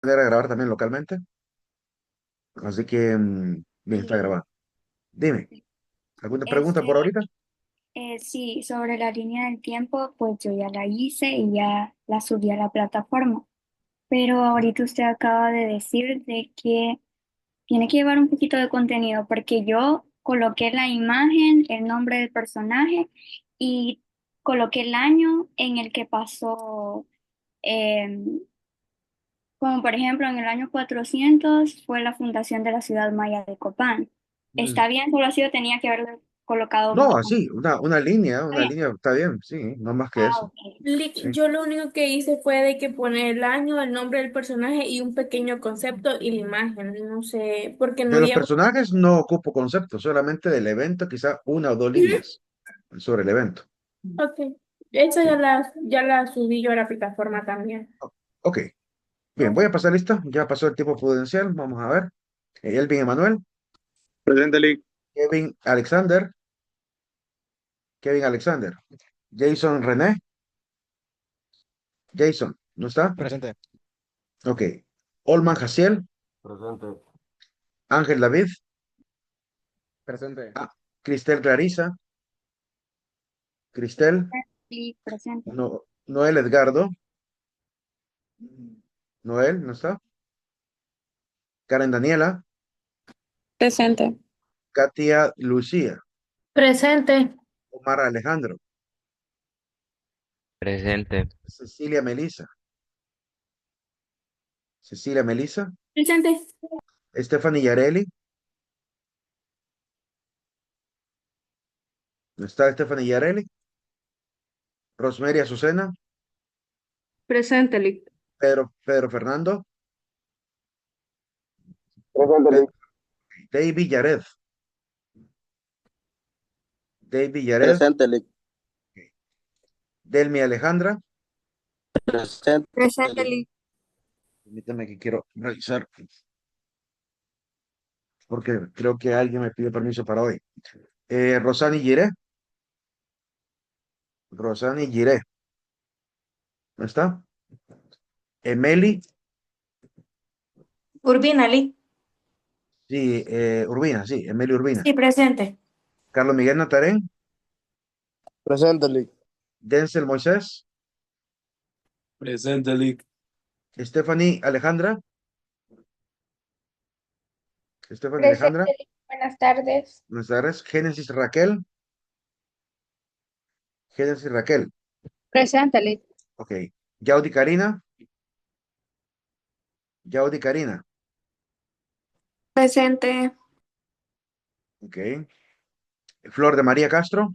Poner a grabar también localmente. Así que, bien, está Y grabado. Dime, ¿alguna pregunta por este, ahorita? sí, sobre la línea del tiempo, pues yo ya la hice y ya la subí a la plataforma. Pero ahorita usted acaba de decir de que tiene que llevar un poquito de contenido porque yo coloqué la imagen, el nombre del personaje y coloqué el año en el que pasó, em, como por ejemplo en el año 400 fue la fundación de la ciudad maya de Copán. Mm, Está bien, solo así yo tenía que haberle colocado No, más. así, una línea, está bien, sí, no más que Ah, eso. ok. Sí. Yo lo único que hice fue de que poner el año, el nombre del personaje y un pequeño concepto y la imagen. No sé, porque De no los llevo. personajes no ocupo conceptos, solamente del evento, quizá una o dos Ujú. líneas sobre el evento. Ok. Esa Sí. ya la subí yo a la plataforma también. Ok, bien, voy a pasar lista. Ya pasó el tiempo prudencial. Vamos a ver. Elvin Emanuel, Presente, Lick. Kevin Alexander, Kevin Alexander, Jason René, Jason, ¿no está? Presente. Ok. Olman Jaciel, Presente. Ángel David, Presente. ah, Cristel Clarisa, Cristel, Y presente. no, Noel Edgardo, Noel, ¿no está? Karen Daniela, Presente. Katia Lucía, Presente. Omar Alejandro, Presente, Cecilia Melisa, Cecilia Melisa, Presente. Stephanie Yareli, ¿no está Stephanie Yareli? Rosemary Azucena, Presente, Lick. Pedro Fernando, Presente, Pe- Lick. David Yared, David Yared, Presente, Lick. Delmi Alejandra, Presente, Presente, Lick. Lick. permítame que quiero revisar porque creo que alguien me pidió permiso para hoy. Rosani Giré, Rosani Giré, ¿no está? Emeli, Urbina, Lick. sí, Urbina, sí, Emeli Urbina. Sí, presente. Carlos Miguel Natarén, Presente, Lick. Denzel Moisés, Presente, Lick. Stephanie Alejandra, Stephanie Alejandra, Presente, buenas tardes. buenas tardes. Génesis Raquel, Génesis Raquel, Presente, Liz. ok. Yaudi Karina, Yaudi Karina, Presente. ok. Flor de María Castro,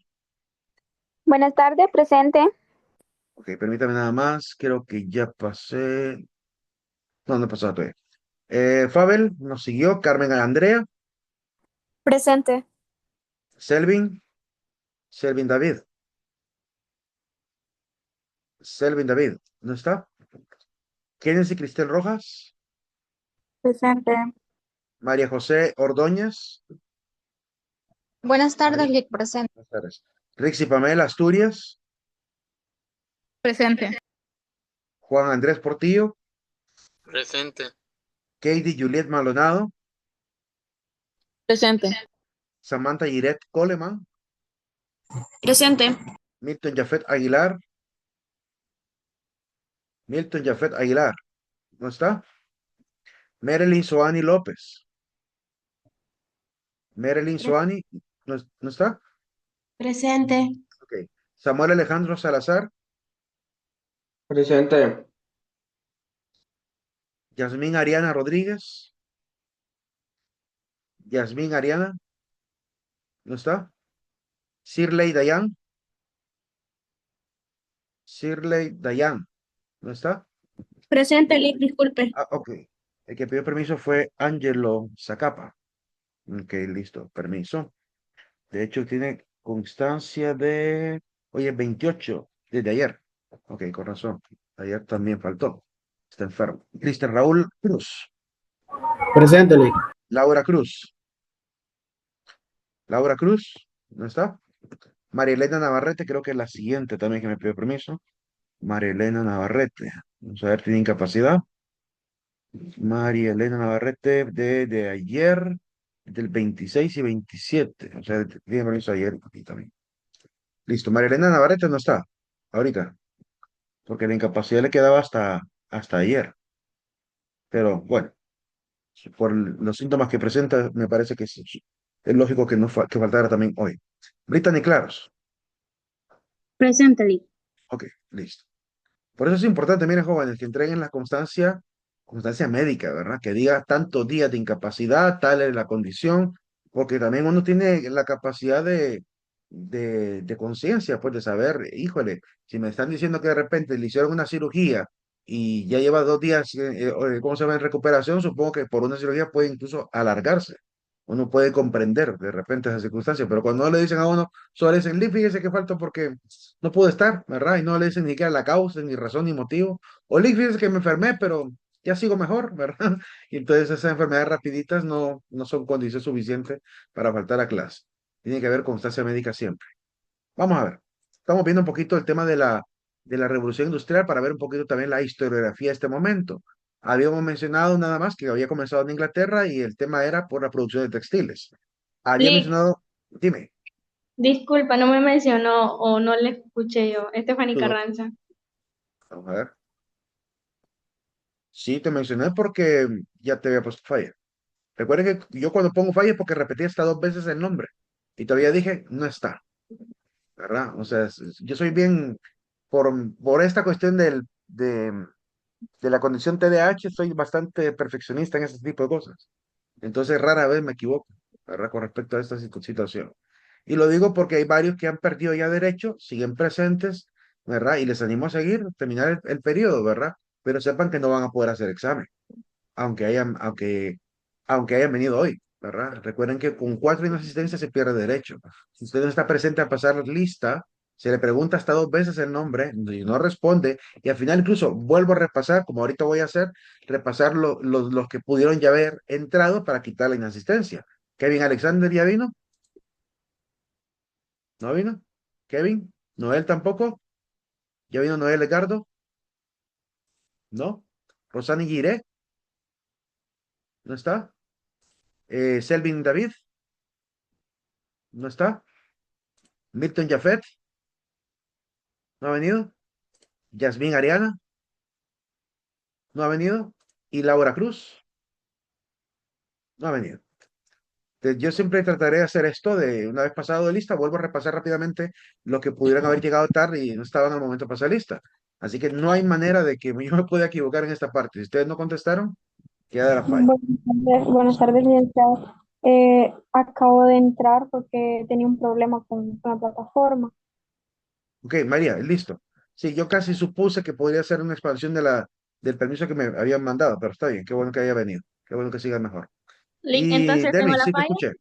Buenas tardes, presente. ok, permítame nada más, creo que ya pasé, no, no he pasado todavía. Fabel, nos siguió, Carmen Andrea, Presente. Selvin, Selvin David, Selvin David, ¿no está? Kennedy Cristel Rojas, Presente. María José Ordóñez, Buenas tardes, María, Liz, presente. buenas tardes. Rixi Pamela Asturias, Presente. Juan Andrés Portillo, Presente. Katie Juliet Maldonado, Presente. Samantha Giret Coleman, Presente. Milton Jafet Aguilar, Milton Jafet Aguilar, ¿no está? Marilyn Soani López, Marilyn Soani, ¿no está? Presente. Ok. Samuel Alejandro Salazar, Presente. Yasmín Ariana Rodríguez, Yasmín Ariana, ¿no está? Shirley Dayan, Shirley Dayan, ¿no está? Presente, Lick, disculpe. Ah, ok. El que pidió permiso fue Angelo Zacapa. Ok, listo, permiso. De hecho, tiene constancia de, oye, 28 desde ayer. Ok, con razón. Ayer también faltó. Está enfermo. Cristian Raúl Cruz. Presente, Lick. Laura Cruz. Laura Cruz, ¿no está? María Elena Navarrete, creo que es la siguiente también que me pidió permiso. María Elena Navarrete. Vamos a ver, tiene incapacidad. María Elena Navarrete de ayer, del 26 y 27. O sea, tiene permiso ayer y también. Listo, María Elena Navarrete no está ahorita, porque la incapacidad le quedaba hasta ayer. Pero bueno, por los síntomas que presenta, me parece que es lógico que, no que faltara también hoy. Brittany Claros. Presente. Ok, listo. Por eso es importante, miren, jóvenes, que entreguen la constancia médica, ¿verdad? Que diga tantos días de incapacidad, tal es la condición, porque también uno tiene la capacidad de conciencia, pues de saber, híjole, si me están diciendo que de repente le hicieron una cirugía y ya lleva 2 días, ¿cómo se llama?, en recuperación, supongo que por una cirugía puede incluso alargarse. Uno puede comprender de repente esa circunstancia, pero cuando no le dicen a uno, solo le dicen, fíjese que falta porque no pude estar, ¿verdad? Y no le dicen ni siquiera la causa, ni razón, ni motivo. O le fíjese que me enfermé, pero ya sigo mejor, ¿verdad? Y entonces esas enfermedades rapiditas no son condición suficiente para faltar a clase. Tiene que haber constancia médica siempre. Vamos a ver. Estamos viendo un poquito el tema de la revolución industrial para ver un poquito también la historiografía de este momento. Habíamos mencionado nada más que había comenzado en Inglaterra y el tema era por la producción de textiles. Había Lick, mencionado, dime, disculpa, no me mencionó o no le escuché yo. Stephanie tú, Carranza. vamos a ver. Sí, te mencioné porque ya te había puesto falla. Recuerda que yo cuando pongo falla es porque repetí hasta 2 veces el nombre y todavía dije, no está, ¿verdad? O sea, yo soy bien, por esta cuestión de la condición TDAH, soy bastante perfeccionista en ese tipo de cosas. Entonces rara vez me equivoco, ¿verdad? Con respecto a esta situación. Y lo digo porque hay varios que han perdido ya derecho, siguen presentes, ¿verdad? Y les animo a seguir, terminar el periodo, ¿verdad? Pero sepan que no van a poder hacer examen aunque hayan venido hoy, ¿verdad? Recuerden que con 4 inasistencias se pierde derecho. Si usted no está presente al pasar la lista, se le pregunta hasta 2 veces el nombre y no responde, y al final incluso vuelvo a repasar, como ahorita voy a hacer, repasar los que pudieron ya haber entrado para quitar la inasistencia. Kevin Alexander ya vino, ¿no vino? Kevin, Noel tampoco, ya vino Noel Edgardo, ¿no? Rosani Giré, ¿no está? Selvin David, ¿no está? Milton Jafet, ¿no ha venido? Yasmín Ariana, ¿no ha venido? Y Laura Cruz, no ha venido. Yo siempre trataré de hacer esto de una vez pasado de lista, vuelvo a repasar rápidamente los que pudieran haber llegado tarde y no estaban al momento de pasar lista. Así que no hay manera de que yo me pueda equivocar en esta parte. Si ustedes no contestaron, queda la falla. Buenas tardes, licenciado. Acabo de entrar porque tenía un problema con la plataforma. Ok, María, listo. Sí, yo casi supuse que podría ser una expansión del permiso que me habían mandado, pero está bien, qué bueno que haya venido. Qué bueno que siga mejor. Lick, Y entonces tengo Demi, la sí te falla. escuché.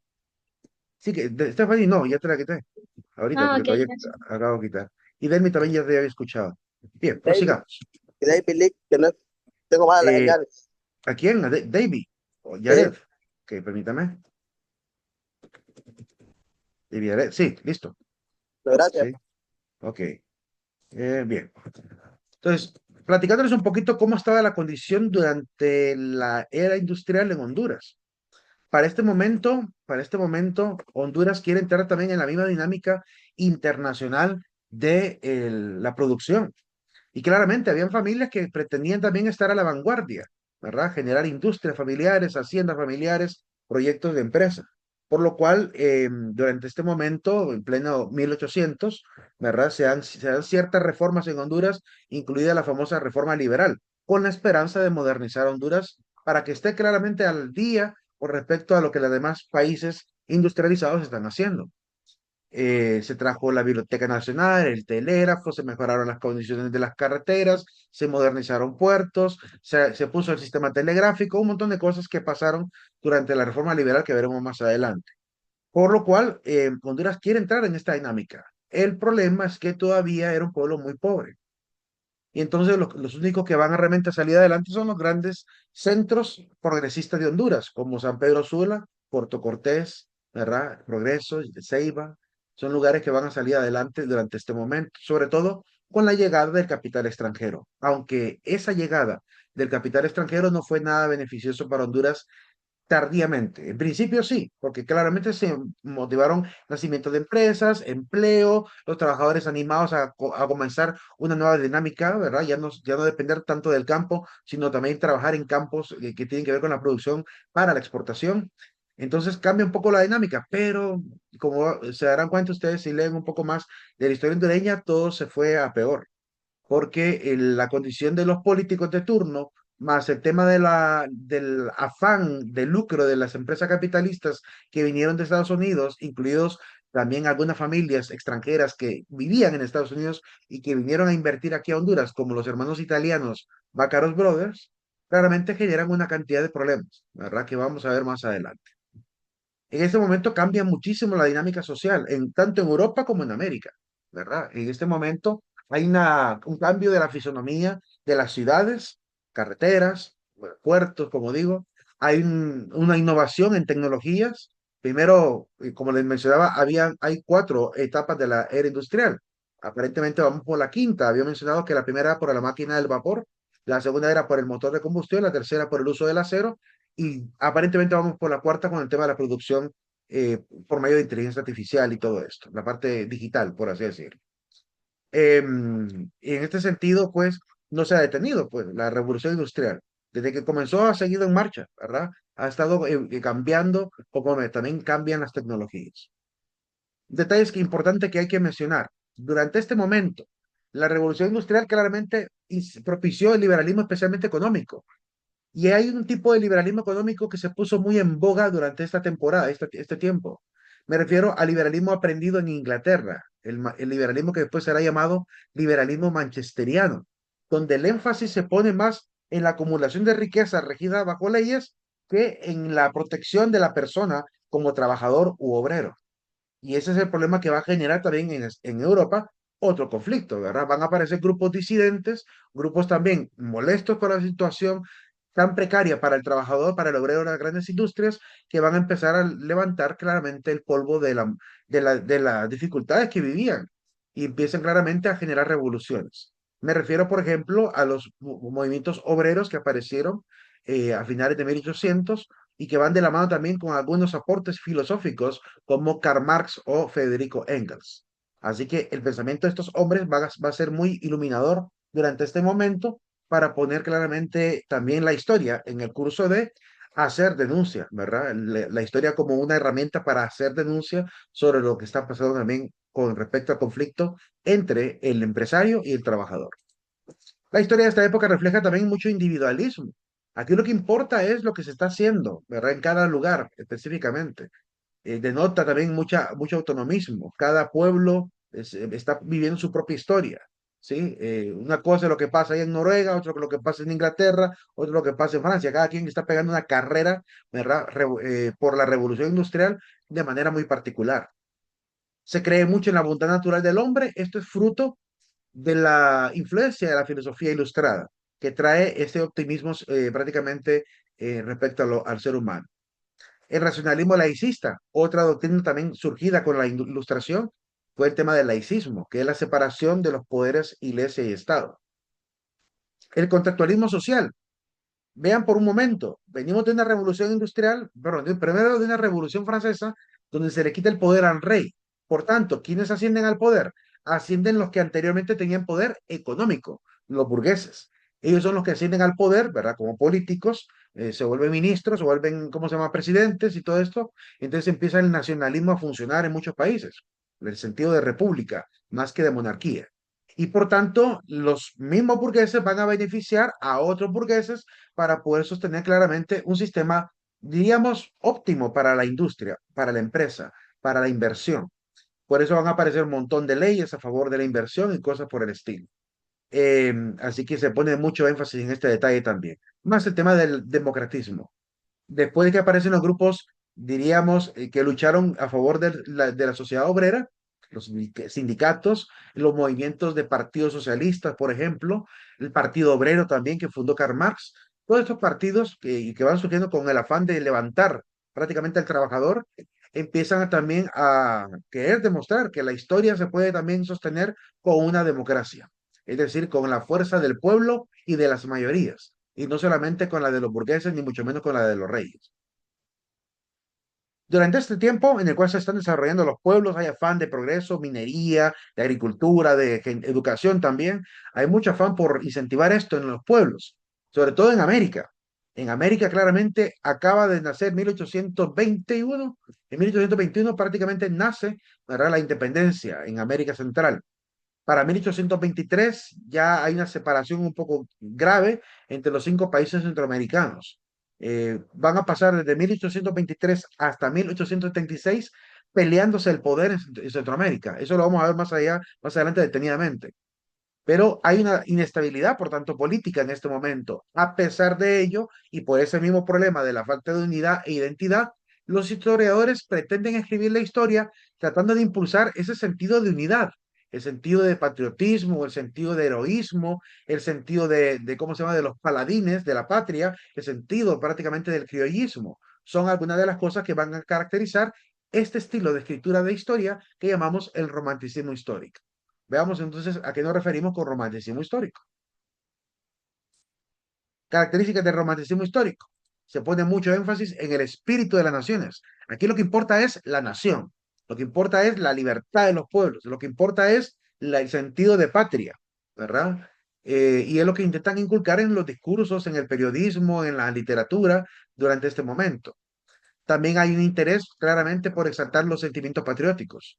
Sí, que Stephanie, no, ya te la quité. Ahorita, Ah, porque ok, todavía gracias. acabo de quitar. Y Delmi también ya te había escuchado. Bien, David, prosigamos. David Lick, que no tengo más las Eh, señales. ¿A quién? ¿A Davy? ¿O Sí, Jared? Ok, permítame. Davy Jared. Sí, listo. gracias. Sí, ok. Bien. Entonces, platicándoles un poquito cómo estaba la condición durante la era industrial en Honduras. Para este momento, Honduras quiere entrar también en la misma dinámica internacional de la producción. Y claramente habían familias que pretendían también estar a la vanguardia, ¿verdad? Generar industrias familiares, haciendas familiares, proyectos de empresa. Por lo cual, durante este momento, en pleno 1800, ¿verdad? Se dan ciertas reformas en Honduras, incluida la famosa reforma liberal, con la esperanza de modernizar Honduras para que esté claramente al día con respecto a lo que los demás países industrializados están haciendo. Se trajo la Biblioteca Nacional, el telégrafo, se mejoraron las condiciones de las carreteras, se modernizaron puertos, se puso el sistema telegráfico, un montón de cosas que pasaron durante la reforma liberal que veremos más adelante. Por lo cual, Honduras quiere entrar en esta dinámica. El problema es que todavía era un pueblo muy pobre. Y entonces los únicos que van a realmente salir adelante son los grandes centros progresistas de Honduras, como San Pedro Sula, Puerto Cortés, ¿verdad? Progreso, Ceiba. Son lugares que van a salir adelante durante este momento, sobre todo con la llegada del capital extranjero, aunque esa llegada del capital extranjero no fue nada beneficioso para Honduras tardíamente. En principio sí, porque claramente se motivaron nacimiento de empresas, empleo, los trabajadores animados a comenzar una nueva dinámica, ¿verdad? Ya no depender tanto del campo, sino también trabajar en campos que tienen que ver con la producción para la exportación. Entonces cambia un poco la dinámica, pero como se darán cuenta ustedes si leen un poco más de la historia hondureña, todo se fue a peor porque la condición de los políticos de turno, más el tema del afán de lucro de las empresas capitalistas que vinieron de Estados Unidos, incluidos también algunas familias extranjeras que vivían en Estados Unidos y que vinieron a invertir aquí a Honduras, como los hermanos italianos Vacaros Brothers, claramente generan una cantidad de problemas, ¿verdad? Que vamos a ver más adelante. En este momento cambia muchísimo la dinámica social, tanto en Europa como en América, ¿verdad? En este momento hay un cambio de la fisonomía de las ciudades, carreteras, bueno, puertos, como digo. Hay una innovación en tecnologías. Primero, como les mencionaba, hay 4 etapas de la era industrial. Aparentemente vamos por la quinta. Había mencionado que la primera era por la máquina del vapor, la segunda era por el motor de combustión, la tercera por el uso del acero y aparentemente vamos por la cuarta con el tema de la producción por medio de inteligencia artificial y todo esto, la parte digital, por así decirlo. Y en este sentido, pues, no se ha detenido, pues, la revolución industrial. Desde que comenzó ha seguido en marcha, ¿verdad? Ha estado cambiando, como también cambian las tecnologías. Detalles importantes que hay que mencionar. Durante este momento, la revolución industrial claramente propició el liberalismo especialmente económico. Y hay un tipo de liberalismo económico que se puso muy en boga durante esta temporada, este tiempo. Me refiero al liberalismo aprendido en Inglaterra, el liberalismo que después será llamado liberalismo manchesteriano, donde el énfasis se pone más en la acumulación de riqueza regida bajo leyes que en la protección de la persona como trabajador u obrero. Y ese es el problema que va a generar también en Europa otro conflicto, ¿verdad? Van a aparecer grupos disidentes, grupos también molestos con la situación tan precaria para el trabajador, para el obrero de las grandes industrias, que van a empezar a levantar claramente el polvo de las dificultades que vivían y empiezan claramente a generar revoluciones. Me refiero, por ejemplo, a los movimientos obreros que aparecieron a finales de 1800 y que van de la mano también con algunos aportes filosóficos como Karl Marx o Federico Engels. Así que el pensamiento de estos hombres va a ser muy iluminador durante este momento para poner claramente también la historia en el curso de hacer denuncia, ¿verdad? La historia como una herramienta para hacer denuncia sobre lo que está pasando también con respecto al conflicto entre el empresario y el trabajador. La historia de esta época refleja también mucho individualismo. Aquí lo que importa es lo que se está haciendo, ¿verdad? En cada lugar específicamente. Denota también mucho autonomismo. Cada pueblo está viviendo su propia historia, ¿sí? Una cosa es lo que pasa ahí en Noruega, otra lo que pasa en Inglaterra, otro lo que pasa en Francia. Cada quien está pegando una carrera, ¿verdad? Por la revolución industrial de manera muy particular. Se cree mucho en la bondad natural del hombre. Esto es fruto de la influencia de la filosofía ilustrada, que trae ese optimismo prácticamente respecto al ser humano. El racionalismo laicista, otra doctrina también surgida con la ilustración, fue el tema del laicismo, que es la separación de los poderes iglesia y Estado. El contractualismo social. Vean por un momento, venimos de una revolución industrial, perdón, primero de una revolución francesa, donde se le quita el poder al rey. Por tanto, ¿quiénes ascienden al poder? Ascienden los que anteriormente tenían poder económico, los burgueses. Ellos son los que ascienden al poder, ¿verdad? Como políticos, se vuelven ministros, se vuelven, ¿cómo se llama?, presidentes y todo esto. Entonces empieza el nacionalismo a funcionar en muchos países, en el sentido de república, más que de monarquía. Y por tanto, los mismos burgueses van a beneficiar a otros burgueses para poder sostener claramente un sistema, diríamos, óptimo para la industria, para la empresa, para la inversión. Por eso van a aparecer un montón de leyes a favor de la inversión y cosas por el estilo. Así que se pone mucho énfasis en este detalle también. Más el tema del democratismo. Después de que aparecen los grupos, diríamos, que lucharon a favor de la sociedad obrera, los sindicatos, los movimientos de partidos socialistas, por ejemplo, el Partido Obrero también que fundó Karl Marx, todos estos partidos que van surgiendo con el afán de levantar prácticamente al trabajador, empiezan también a querer demostrar que la historia se puede también sostener con una democracia. es decir, con la fuerza del pueblo y de las mayorías, y no solamente con la de los burgueses, ni mucho menos con la de los reyes. Durante este tiempo en el cual se están desarrollando los pueblos, hay afán de progreso, minería, de agricultura, de educación también. Hay mucho afán por incentivar esto en los pueblos, sobre todo en América. En América claramente acaba de nacer 1821. En 1821 prácticamente nace, ¿verdad?, la independencia en América Central. Para 1823 ya hay una separación un poco grave entre los 5 países centroamericanos. Van a pasar desde 1823 hasta 1836 peleándose el poder en Centroamérica. Eso lo vamos a ver más allá, más adelante detenidamente. Pero hay una inestabilidad, por tanto, política en este momento. A pesar de ello, y por ese mismo problema de la falta de unidad e identidad, los historiadores pretenden escribir la historia tratando de impulsar ese sentido de unidad, el sentido de patriotismo, el sentido de heroísmo, el sentido de ¿cómo se llama?, de los paladines de la patria, el sentido prácticamente del criollismo. Son algunas de las cosas que van a caracterizar este estilo de escritura de historia que llamamos el romanticismo histórico. Veamos entonces a qué nos referimos con romanticismo histórico. Características del romanticismo histórico. Se pone mucho énfasis en el espíritu de las naciones. Aquí lo que importa es la nación. Lo que importa es la libertad de los pueblos. Lo que importa es el sentido de patria, ¿verdad? Y es lo que intentan inculcar en los discursos, en el periodismo, en la literatura durante este momento. También hay un interés claramente por exaltar los sentimientos patrióticos,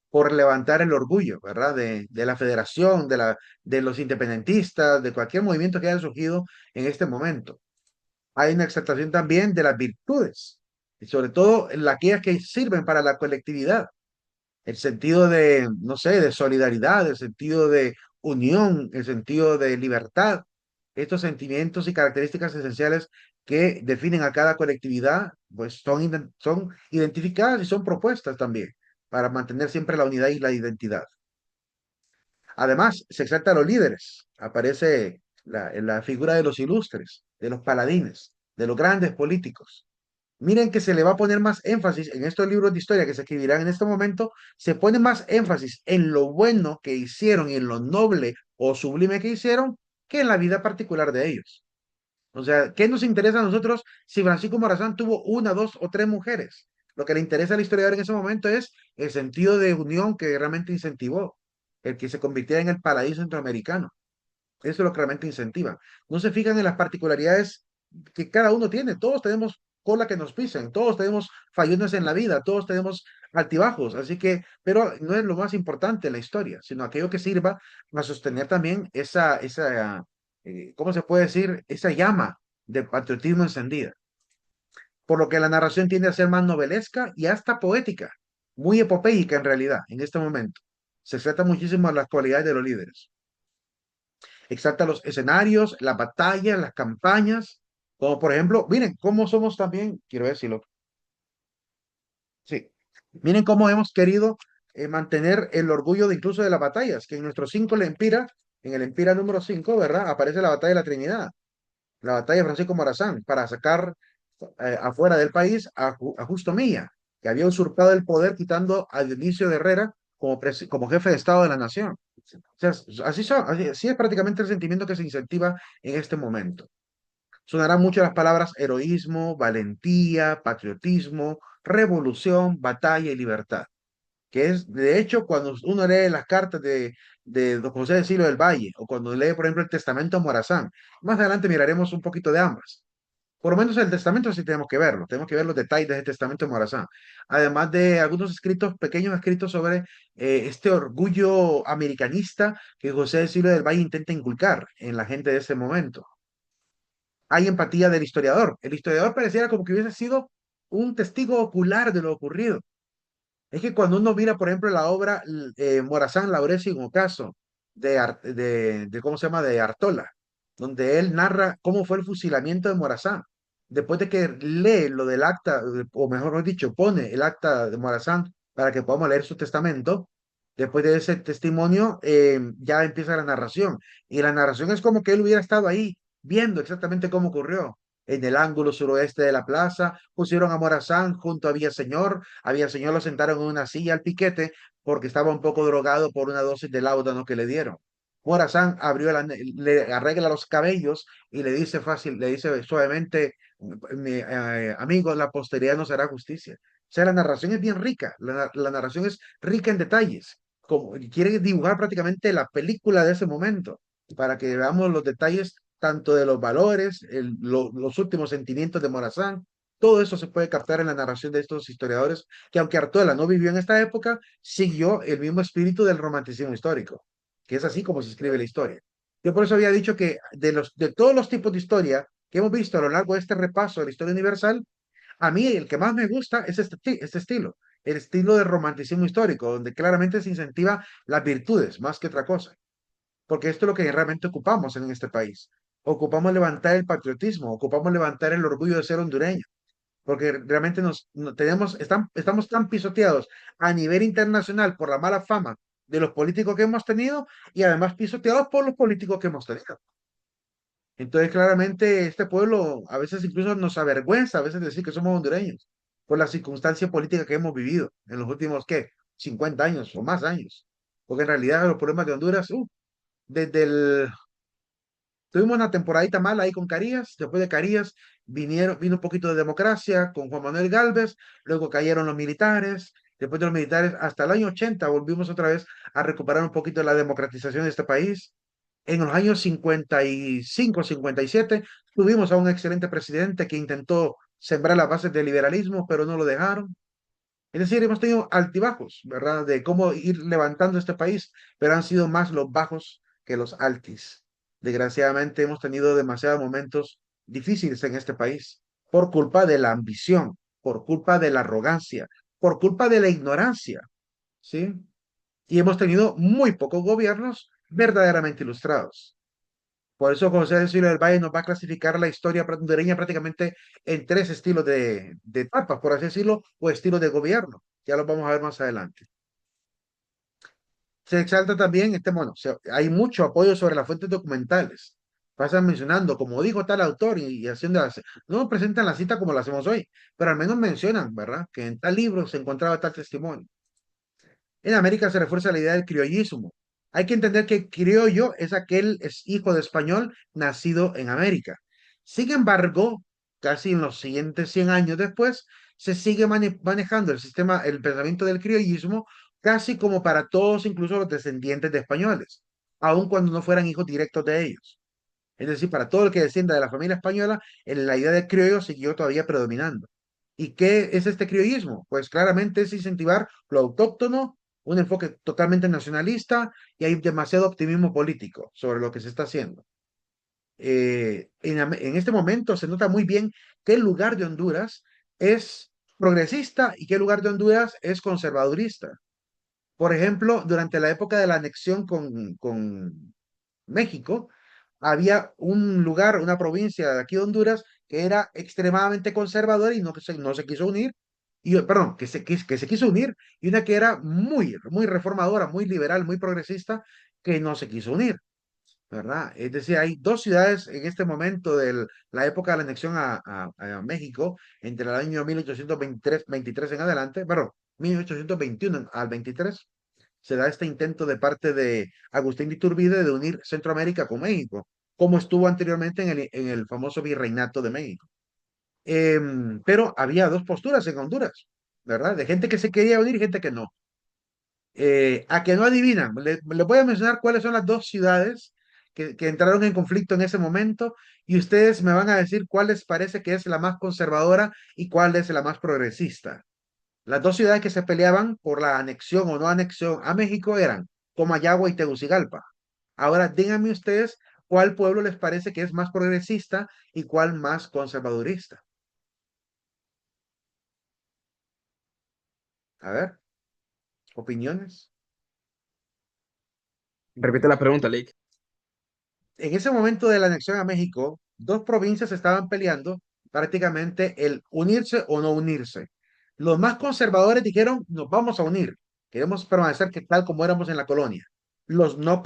por levantar el orgullo, ¿verdad? De la federación, de los independentistas, de cualquier movimiento que haya surgido en este momento. Hay una exaltación también de las virtudes, y sobre todo en aquellas que sirven para la colectividad, el sentido de, no sé, de solidaridad, el sentido de unión, el sentido de libertad, estos sentimientos y características esenciales que definen a cada colectividad, pues son identificadas y son propuestas también para mantener siempre la unidad y la identidad. Además, se exalta a los líderes. Aparece la figura de los ilustres, de los paladines, de los grandes políticos. Miren que se le va a poner más énfasis en estos libros de historia que se escribirán en este momento, se pone más énfasis en lo bueno que hicieron y en lo noble o sublime que hicieron que en la vida particular de ellos. O sea, ¿qué nos interesa a nosotros si Francisco Morazán tuvo una, dos o tres mujeres? Lo que le interesa al historiador en ese momento es el sentido de unión que realmente incentivó, el que se convirtiera en el paraíso centroamericano. Eso es lo que realmente incentiva. No se fijan en las particularidades que cada uno tiene. Todos tenemos cola que nos pisen, todos tenemos fallones en la vida, todos tenemos altibajos. Así que, pero no es lo más importante la historia, sino aquello que sirva a sostener también ¿cómo se puede decir? Esa llama de patriotismo encendida. Por lo que la narración tiende a ser más novelesca y hasta poética, muy epopeica en realidad, en este momento. Se trata muchísimo de las cualidades de los líderes. Exalta los escenarios, las batallas, las campañas, como por ejemplo, miren cómo somos también, quiero decirlo, sí, miren cómo hemos querido mantener el orgullo de incluso de las batallas, que en nuestro 5 el Empira, en el Empira número 5, ¿verdad? Aparece la batalla de la Trinidad, la batalla de Francisco Morazán, para sacar afuera del país a Justo Milla, que había usurpado el poder quitando a Dionisio de Herrera como jefe de Estado de la nación. O sea, así es prácticamente el sentimiento que se incentiva en este momento. Sonarán mucho las palabras heroísmo, valentía, patriotismo, revolución, batalla y libertad, que es, de hecho, cuando uno lee las cartas de don José de Silo del Valle, o cuando lee, por ejemplo, el Testamento de Morazán, más adelante miraremos un poquito de ambas. Por lo menos el testamento sí tenemos que ver los detalles del testamento de Morazán, además de algunos escritos, pequeños escritos sobre este orgullo americanista que José de Silo del Valle intenta inculcar en la gente de ese momento. Hay empatía del historiador. El historiador pareciera como que hubiese sido un testigo ocular de lo ocurrido. Es que cuando uno mira, por ejemplo, la obra Morazán, Lauresi y Ocaso ¿cómo se llama? De Artola, donde él narra cómo fue el fusilamiento de Morazán. Después de que lee lo del acta, o mejor dicho, pone el acta de Morazán para que podamos leer su testamento, después de ese testimonio ya empieza la narración. Y la narración es como que él hubiera estado ahí viendo exactamente cómo ocurrió. En el ángulo suroeste de la plaza, pusieron a Morazán junto a Villaseñor lo sentaron en una silla al piquete porque estaba un poco drogado por una dosis de láudano que le dieron. Morazán le arregla los cabellos y le dice fácil, le dice suavemente, amigo, la posteridad nos hará justicia. O sea, la narración es bien rica, la narración es rica en detalles, como quiere dibujar prácticamente la película de ese momento, para que veamos los detalles tanto de los valores, los últimos sentimientos de Morazán. Todo eso se puede captar en la narración de estos historiadores, que aunque Artola no vivió en esta época, siguió el mismo espíritu del romanticismo histórico, que es así como se escribe la historia. Yo por eso había dicho que de todos los tipos de historia que hemos visto a lo largo de este repaso de la historia universal, a mí el que más me gusta es este estilo, el estilo del romanticismo histórico, donde claramente se incentiva las virtudes más que otra cosa, porque esto es lo que realmente ocupamos en este país. Ocupamos levantar el patriotismo, ocupamos levantar el orgullo de ser hondureño, porque realmente estamos tan pisoteados a nivel internacional por la mala fama de los políticos que hemos tenido y además pisoteados por los políticos que hemos tenido. Entonces, claramente, este pueblo a veces incluso nos avergüenza a veces decir que somos hondureños por la circunstancia política que hemos vivido en los últimos, ¿qué? 50 años o más años. Porque en realidad los problemas de Honduras, desde el tuvimos una temporadita mala ahí con Carías, después de Carías vino un poquito de democracia con Juan Manuel Gálvez, luego cayeron los militares, después de los militares hasta el año 80 volvimos otra vez a recuperar un poquito de la democratización de este país. En los años 55, 57 tuvimos a un excelente presidente que intentó sembrar las bases del liberalismo, pero no lo dejaron. Es decir, hemos tenido altibajos, ¿verdad? De cómo ir levantando este país, pero han sido más los bajos que los altis. Desgraciadamente hemos tenido demasiados momentos difíciles en este país por culpa de la ambición, por culpa de la arrogancia, por culpa de la ignorancia, ¿sí? Y hemos tenido muy pocos gobiernos verdaderamente ilustrados. Por eso José Cecilio del Valle nos va a clasificar la historia hondureña prácticamente en tres estilos de etapas, por así decirlo, o estilos de gobierno. Ya lo vamos a ver más adelante. Se exalta también, bueno, hay mucho apoyo sobre las fuentes documentales. Pasan mencionando, como dijo tal autor, y haciendo no presentan la cita como la hacemos hoy, pero al menos mencionan, ¿verdad? Que en tal libro se encontraba tal testimonio. En América se refuerza la idea del criollismo. Hay que entender que criollo es hijo de español nacido en América. Sin embargo, casi en los siguientes 100 años después, se sigue manejando el sistema, el pensamiento del criollismo, casi como para todos, incluso los descendientes de españoles, aun cuando no fueran hijos directos de ellos. Es decir, para todo el que descienda de la familia española, la idea del criollo siguió todavía predominando. ¿Y qué es este criollismo? Pues claramente es incentivar lo autóctono, un enfoque totalmente nacionalista y hay demasiado optimismo político sobre lo que se está haciendo. En este momento se nota muy bien qué lugar de Honduras es progresista y qué lugar de Honduras es conservadurista. Por ejemplo, durante la época de la anexión con México, había un lugar, una provincia de aquí de Honduras que era extremadamente conservadora y no se quiso unir, perdón, que se quiso unir, y una que era muy reformadora, muy liberal, muy progresista, que no se quiso unir, ¿verdad? Es decir, hay dos ciudades en este momento de la época de la anexión a México, entre el año 1823 en adelante, perdón, 1821 al 23 se da este intento de parte de Agustín de Iturbide de unir Centroamérica con México, como estuvo anteriormente en el famoso Virreinato de México. Pero había dos posturas en Honduras, ¿verdad? De gente que se quería unir y gente que no. A que no adivinan, le voy a mencionar cuáles son las dos ciudades que entraron en conflicto en ese momento y ustedes me van a decir cuál les parece que es la más conservadora y cuál es la más progresista. Las dos ciudades que se peleaban por la anexión o no anexión a México eran Comayagua y Tegucigalpa. Ahora díganme ustedes cuál pueblo les parece que es más progresista y cuál más conservadurista. A ver, opiniones. Repite la pregunta, Lick. En ese momento de la anexión a México, dos provincias estaban peleando prácticamente el unirse o no unirse. Los más conservadores dijeron, nos vamos a unir, queremos permanecer tal como éramos en la colonia. Los no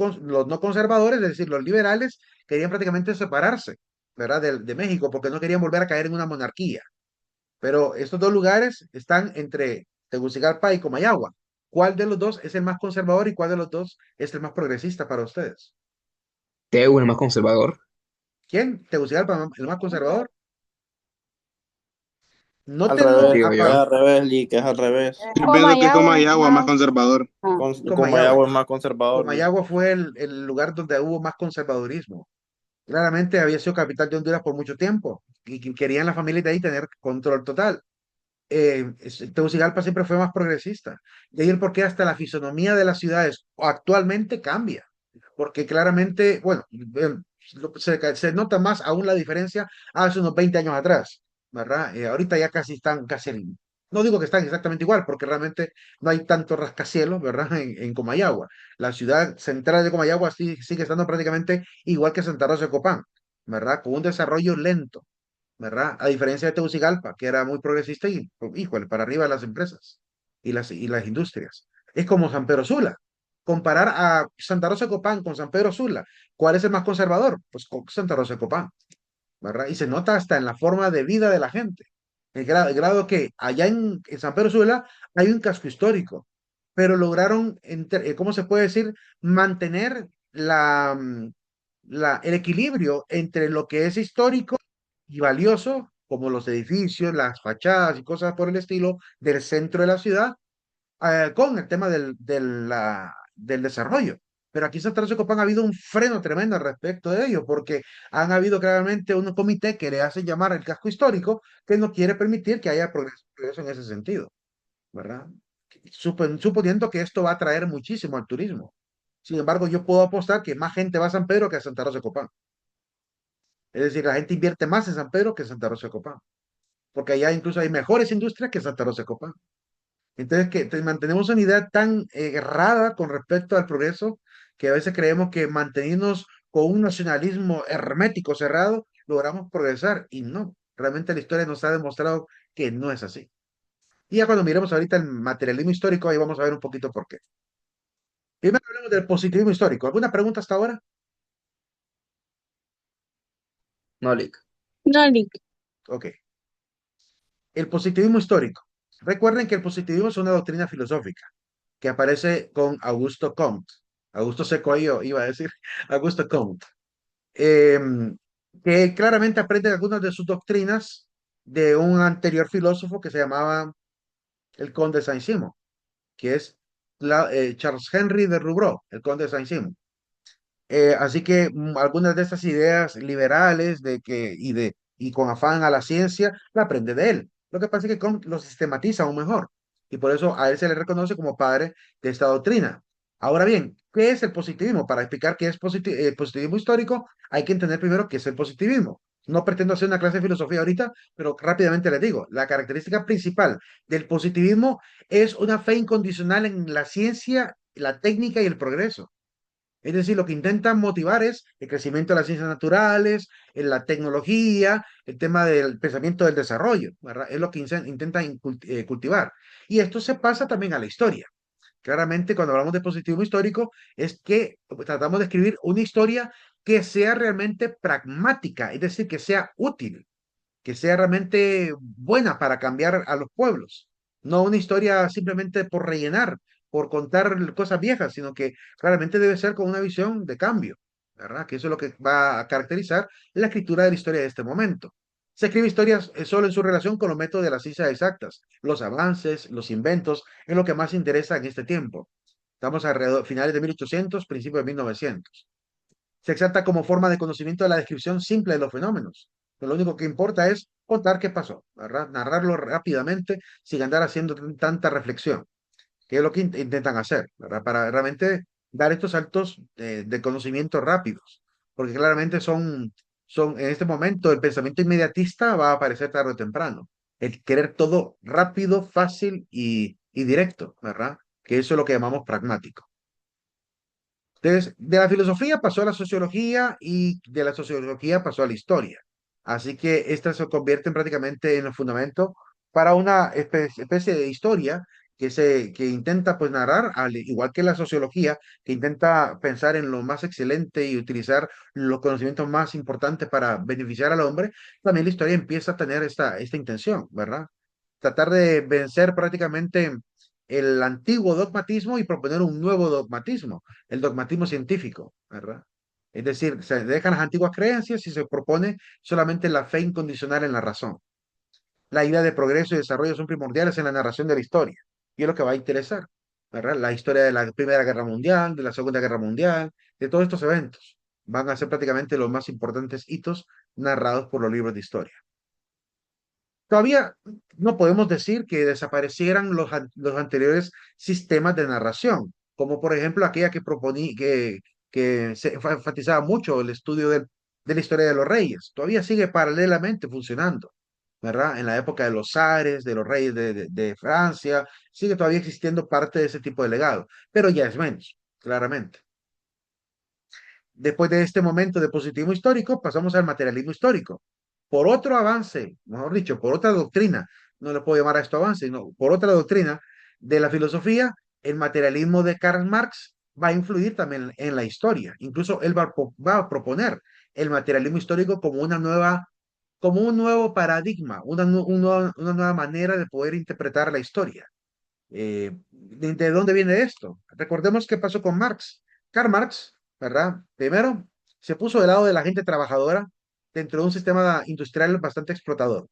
conservadores, es decir, los liberales, querían prácticamente separarse, ¿verdad? De México, porque no querían volver a caer en una monarquía. Pero estos dos lugares están entre Tegucigalpa y Comayagua. ¿Cuál de los dos es el más conservador y cuál de los dos es el más progresista para ustedes? Teu, el más conservador. ¿Quién? ¿Tegucigalpa, el más conservador? No Al tengo, revés, Digo es yo. al revés, Lee, que es al revés. Yo pienso que Comayagua es Comayagua es más más, conservador. Comayagua. Comayagua es más conservador, Lee. Comayagua fue el lugar donde hubo más conservadurismo. Claramente había sido capital de Honduras por mucho tiempo y que querían las familias de ahí tener control total. Tegucigalpa siempre fue más progresista. De ahí el por qué hasta la fisonomía de las ciudades actualmente cambia. Porque claramente, bueno, se nota más aún la diferencia hace unos 20 años atrás, ¿verdad? Ahorita ya casi están, no digo que están exactamente igual, porque realmente no hay tanto rascacielos, ¿verdad? En Comayagua. La ciudad central de Comayagua sigue estando prácticamente igual que Santa Rosa de Copán, ¿verdad? Con un desarrollo lento, ¿verdad? A diferencia de Tegucigalpa, que era muy progresista y, híjole, para arriba las empresas y las industrias. Es como San Pedro Sula. Comparar a Santa Rosa de Copán con San Pedro Sula, ¿cuál es el más conservador? Pues con Santa Rosa de Copán, ¿verdad? Y se nota hasta en la forma de vida de la gente. El grado que allá en San Pedro Sula hay un casco histórico, pero lograron, ¿cómo se puede decir? Mantener el equilibrio entre lo que es histórico y valioso, como los edificios, las fachadas y cosas por el estilo del centro de la ciudad, con el tema del desarrollo. Pero aquí en Santa Rosa de Copán ha habido un freno tremendo al respecto de ello, porque han habido claramente un comité que le hace llamar el casco histórico, que no quiere permitir que haya progreso en ese sentido, ¿verdad? Suponiendo que esto va a traer muchísimo al turismo. Sin embargo, yo puedo apostar que más gente va a San Pedro que a Santa Rosa de Copán. Es decir, la gente invierte más en San Pedro que en Santa Rosa de Copán, porque allá incluso hay mejores industrias que en Santa Rosa de Copán. Entonces, que mantenemos una idea tan errada con respecto al progreso que a veces creemos que manteniéndonos con un nacionalismo hermético cerrado, logramos progresar. Y no, realmente la historia nos ha demostrado que no es así. Y ya cuando miremos ahorita el materialismo histórico, ahí vamos a ver un poquito por qué. Primero hablemos del positivismo histórico. ¿Alguna pregunta hasta ahora? No, Lick. No, Lick. Ok. El positivismo histórico. Recuerden que el positivismo es una doctrina filosófica que aparece con Augusto Comte. Augusto Secoyo iba a decir, Augusto Comte. Que claramente aprende algunas de sus doctrinas de un anterior filósofo que se llamaba el Conde de Saint-Simon, que es Charles Henry de Rouvreau, el Conde de Saint-Simon. Así que algunas de esas ideas liberales y con afán a la ciencia, la aprende de él. Lo que pasa es que Comte lo sistematiza aún mejor y por eso a él se le reconoce como padre de esta doctrina. Ahora bien, ¿qué es el positivismo? Para explicar qué es positivismo histórico, hay que entender primero qué es el positivismo. No pretendo hacer una clase de filosofía ahorita, pero rápidamente les digo, la característica principal del positivismo es una fe incondicional en la ciencia, la técnica y el progreso. Es decir, lo que intentan motivar es el crecimiento de las ciencias naturales, en la tecnología, el tema del pensamiento del desarrollo, ¿verdad? Es lo que intentan cultivar. Y esto se pasa también a la historia. Claramente, cuando hablamos de positivismo histórico, es que tratamos de escribir una historia que sea realmente pragmática, es decir, que sea útil, que sea realmente buena para cambiar a los pueblos. No una historia simplemente por rellenar, por contar cosas viejas, sino que claramente debe ser con una visión de cambio, ¿verdad? Que eso es lo que va a caracterizar la escritura de la historia de este momento. Se escribe historias solo en su relación con los métodos de las ciencias exactas, los avances, los inventos, es lo que más interesa en este tiempo. Estamos alrededor, finales de 1800, principios de 1900. Se exalta como forma de conocimiento de la descripción simple de los fenómenos. Pero lo único que importa es contar qué pasó, ¿verdad? Narrarlo rápidamente sin andar haciendo tanta reflexión, que es lo que intentan hacer, ¿verdad? Para realmente dar estos saltos de conocimiento rápidos, porque claramente en este momento el pensamiento inmediatista va a aparecer tarde o temprano. El querer todo rápido, fácil y directo, ¿verdad? Que eso es lo que llamamos pragmático. Entonces, de la filosofía pasó a la sociología y de la sociología pasó a la historia. Así que esta se convierte prácticamente en el fundamento para una especie de historia que intenta pues narrar, al igual que la sociología, que intenta pensar en lo más excelente y utilizar los conocimientos más importantes para beneficiar al hombre, también la historia empieza a tener esta intención, ¿verdad? Tratar de vencer prácticamente el antiguo dogmatismo y proponer un nuevo dogmatismo, el dogmatismo científico, ¿verdad? Es decir, se dejan las antiguas creencias y se propone solamente la fe incondicional en la razón. La idea de progreso y desarrollo son primordiales en la narración de la historia. Y es lo que va a interesar, ¿verdad? La historia de la Primera Guerra Mundial, de la Segunda Guerra Mundial, de todos estos eventos. Van a ser prácticamente los más importantes hitos narrados por los libros de historia. Todavía no podemos decir que desaparecieran los anteriores sistemas de narración, como por ejemplo aquella que proponía, que se enfatizaba mucho el estudio de la historia de los reyes. Todavía sigue paralelamente funcionando, ¿verdad? En la época de los zares, de los reyes de Francia, sigue todavía existiendo parte de ese tipo de legado, pero ya es menos, claramente. Después de este momento de positivismo histórico, pasamos al materialismo histórico. Por otro avance, mejor dicho, por otra doctrina, no le puedo llamar a esto avance, sino por otra doctrina de la filosofía, el materialismo de Karl Marx va a influir también en la historia. Incluso él va a proponer el materialismo histórico como como un nuevo paradigma, una nueva manera de poder interpretar la historia. ¿De dónde viene esto? Recordemos qué pasó con Marx. Karl Marx, ¿verdad? Primero, se puso del lado de la gente trabajadora dentro de un sistema industrial bastante explotador.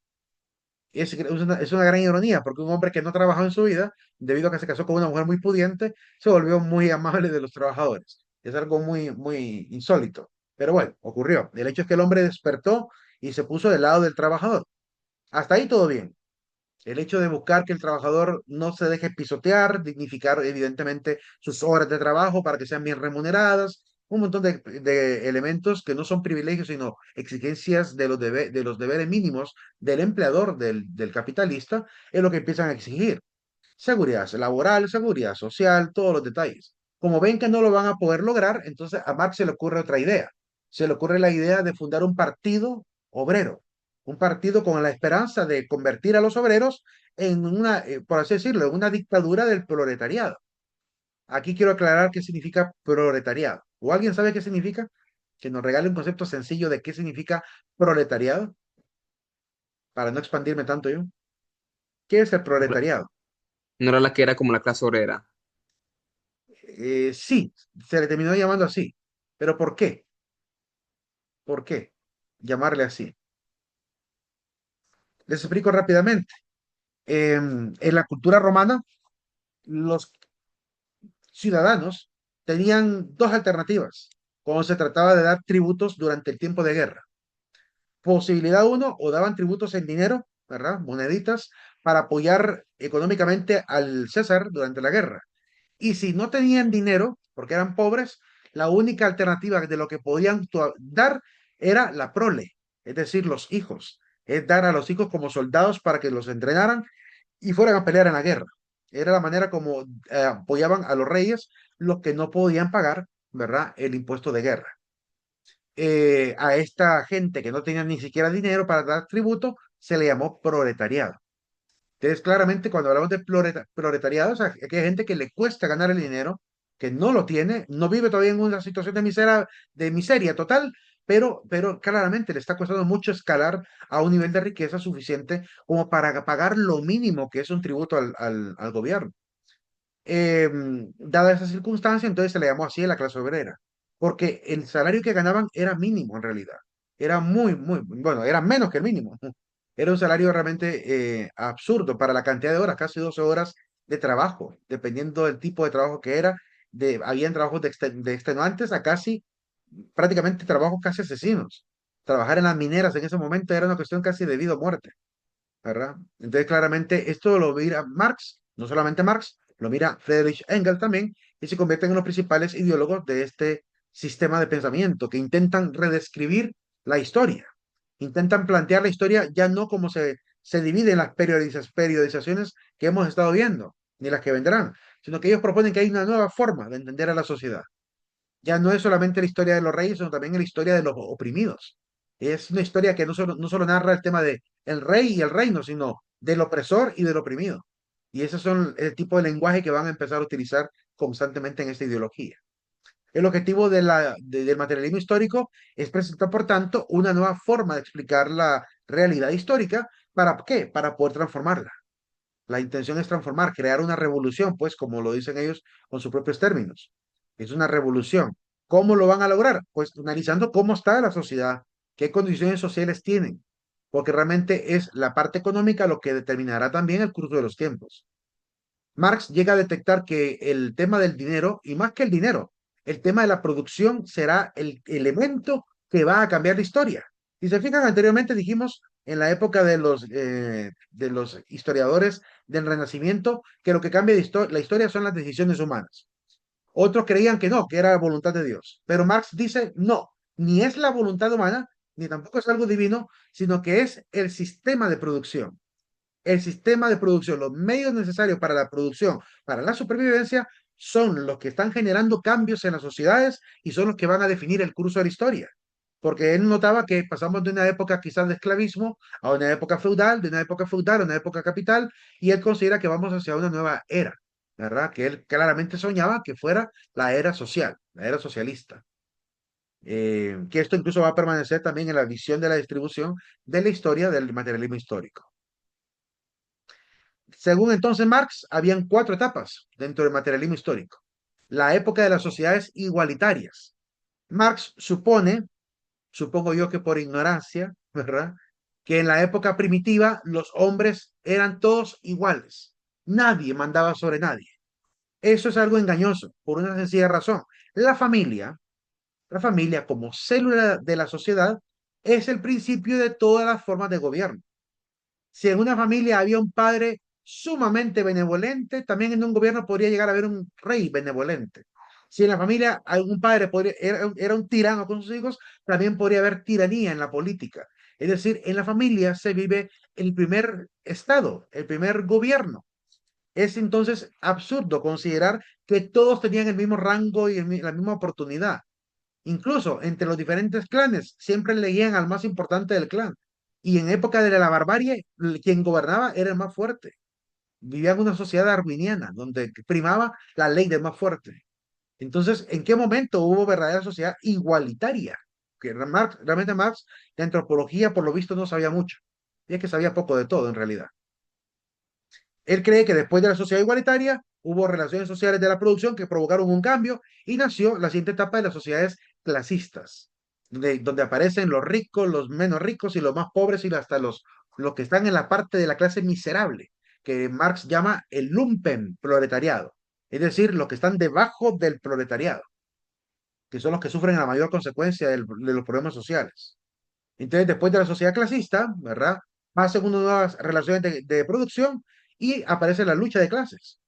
Es una gran ironía, porque un hombre que no trabajó en su vida, debido a que se casó con una mujer muy pudiente, se volvió muy amable de los trabajadores. Es algo muy insólito. Pero bueno, ocurrió. El hecho es que el hombre despertó y se puso del lado del trabajador. Hasta ahí todo bien. El hecho de buscar que el trabajador no se deje pisotear, dignificar evidentemente sus horas de trabajo para que sean bien remuneradas, un montón de elementos que no son privilegios, sino exigencias de los deberes mínimos del empleador, del capitalista, es lo que empiezan a exigir. Seguridad laboral, seguridad social, todos los detalles. Como ven que no lo van a poder lograr, entonces a Marx se le ocurre otra idea. Se le ocurre la idea de fundar un partido obrero, un partido con la esperanza de convertir a los obreros en una, por así decirlo, en una dictadura del proletariado. Aquí quiero aclarar qué significa proletariado. ¿O alguien sabe qué significa? Que nos regale un concepto sencillo de qué significa proletariado, para no expandirme tanto yo. ¿Qué es el proletariado? No era la que era como la clase obrera. Sí, se le terminó llamando así. ¿Pero por qué? ¿Por qué llamarle así? Les explico rápidamente. En la cultura romana, los ciudadanos tenían dos alternativas cuando se trataba de dar tributos durante el tiempo de guerra. Posibilidad uno, o daban tributos en dinero, ¿verdad? Moneditas, para apoyar económicamente al César durante la guerra. Y si no tenían dinero, porque eran pobres, la única alternativa de lo que podían dar era la prole, es decir, los hijos. Es dar a los hijos como soldados para que los entrenaran y fueran a pelear en la guerra. Era la manera como apoyaban a los reyes, los que no podían pagar, ¿verdad?, el impuesto de guerra. A esta gente que no tenía ni siquiera dinero para dar tributo, se le llamó proletariado. Entonces, claramente, cuando hablamos de proletariado, o sea, que hay gente que le cuesta ganar el dinero, que no lo tiene, no vive todavía en una situación de miseria total, pero claramente le está costando mucho escalar a un nivel de riqueza suficiente como para pagar lo mínimo que es un tributo al gobierno. Dada esa circunstancia, entonces se le llamó así a la clase obrera, porque el salario que ganaban era mínimo en realidad. Era bueno, era menos que el mínimo. Era un salario realmente absurdo para la cantidad de horas, casi 12 horas de trabajo, dependiendo del tipo de trabajo que era. Habían trabajos de extenuantes a casi, prácticamente trabajos casi asesinos. Trabajar en las mineras en ese momento era una cuestión casi de vida o muerte, ¿verdad? Entonces, claramente, esto lo mira Marx, no solamente Marx, lo mira Friedrich Engels también, y se convierten en los principales ideólogos de este sistema de pensamiento, que intentan redescribir la historia, intentan plantear la historia ya no como se divide en las periodizaciones que hemos estado viendo, ni las que vendrán, sino que ellos proponen que hay una nueva forma de entender a la sociedad. Ya no es solamente la historia de los reyes, sino también la historia de los oprimidos. Es una historia que no solo narra el tema de el rey y el reino, sino del opresor y del oprimido. Y esos son el tipo de lenguaje que van a empezar a utilizar constantemente en esta ideología. El objetivo del materialismo histórico es presentar, por tanto, una nueva forma de explicar la realidad histórica. ¿Para qué? Para poder transformarla. La intención es transformar, crear una revolución, pues, como lo dicen ellos con sus propios términos. Es una revolución ¿Cómo lo van a lograr? Pues analizando cómo está la sociedad, qué condiciones sociales tienen, porque realmente es la parte económica lo que determinará también el curso de los tiempos. Marx llega a detectar que el tema del dinero, y más que el dinero, el tema de la producción será el elemento que va a cambiar la historia. Si se fijan, anteriormente dijimos en la época de los historiadores del Renacimiento que lo que cambia la historia son las decisiones humanas. Otros creían que no, que era la voluntad de Dios. Pero Marx dice, no, ni es la voluntad humana, ni tampoco es algo divino, sino que es el sistema de producción. El sistema de producción, los medios necesarios para la producción, para la supervivencia, son los que están generando cambios en las sociedades y son los que van a definir el curso de la historia. Porque él notaba que pasamos de una época quizás de esclavismo a una época feudal, de una época feudal a una época capital, y él considera que vamos hacia una nueva era, ¿verdad? Que él claramente soñaba que fuera la era social, la era socialista. Que esto incluso va a permanecer también en la visión de la distribución de la historia del materialismo histórico. Según entonces Marx, habían 4 etapas dentro del materialismo histórico. La época de las sociedades igualitarias. Marx supone, supongo yo que por ignorancia, ¿verdad? Que en la época primitiva los hombres eran todos iguales. Nadie mandaba sobre nadie. Eso es algo engañoso, por una sencilla razón. La familia, la familia como célula de la sociedad, es el principio de todas las formas de gobierno. Si en una familia había un padre sumamente benevolente, también en un gobierno podría llegar a haber un rey benevolente. Si en la familia algún padre era un tirano con sus hijos, también podría haber tiranía en la política. Es decir, en la familia se vive el primer estado, el primer gobierno. Es entonces absurdo considerar que todos tenían el mismo rango y la misma oportunidad. Incluso entre los diferentes clanes, siempre leían al más importante del clan. Y en época de la barbarie, quien gobernaba era el más fuerte. Vivía en una sociedad arminiana, donde primaba la ley del más fuerte. Entonces, ¿en qué momento hubo verdadera sociedad igualitaria? Que realmente Marx de antropología, por lo visto, no sabía mucho. Ya que sabía poco de todo, en realidad. Él cree que después de la sociedad igualitaria hubo relaciones sociales de la producción que provocaron un cambio y nació la siguiente etapa de las sociedades clasistas, donde aparecen los ricos, los menos ricos y los más pobres y hasta los que están en la parte de la clase miserable, que Marx llama el lumpen proletariado, es decir, los que están debajo del proletariado, que son los que sufren la mayor consecuencia de los problemas sociales. Entonces, después de la sociedad clasista, ¿verdad? Pasan unas nuevas relaciones de producción y aparece la lucha de clases.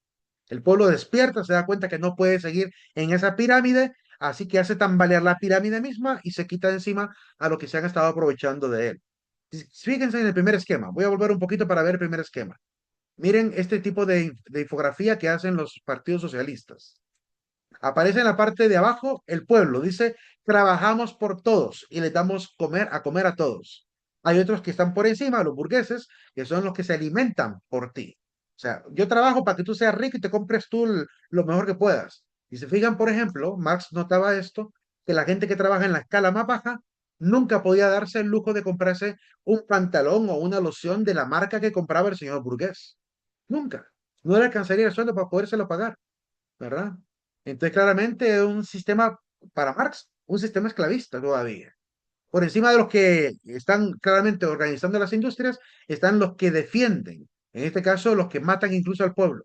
El pueblo despierta, se da cuenta que no puede seguir en esa pirámide, así que hace tambalear la pirámide misma y se quita de encima a lo que se han estado aprovechando de él. Fíjense en el primer esquema. Voy a volver un poquito para ver el primer esquema. Miren este tipo de infografía que hacen los partidos socialistas. Aparece en la parte de abajo el pueblo. Dice, trabajamos por todos y les damos a comer a todos. Hay otros que están por encima, los burgueses, que son los que se alimentan por ti. O sea, yo trabajo para que tú seas rico y te compres tú lo mejor que puedas. Y se fijan, por ejemplo, Marx notaba esto, que la gente que trabaja en la escala más baja nunca podía darse el lujo de comprarse un pantalón o una loción de la marca que compraba el señor burgués. Nunca. No le alcanzaría el sueldo para podérselo pagar, ¿verdad? Entonces, claramente es un sistema, para Marx, un sistema esclavista todavía. Por encima de los que están claramente organizando las industrias, están los que defienden, en este caso, los que matan incluso al pueblo.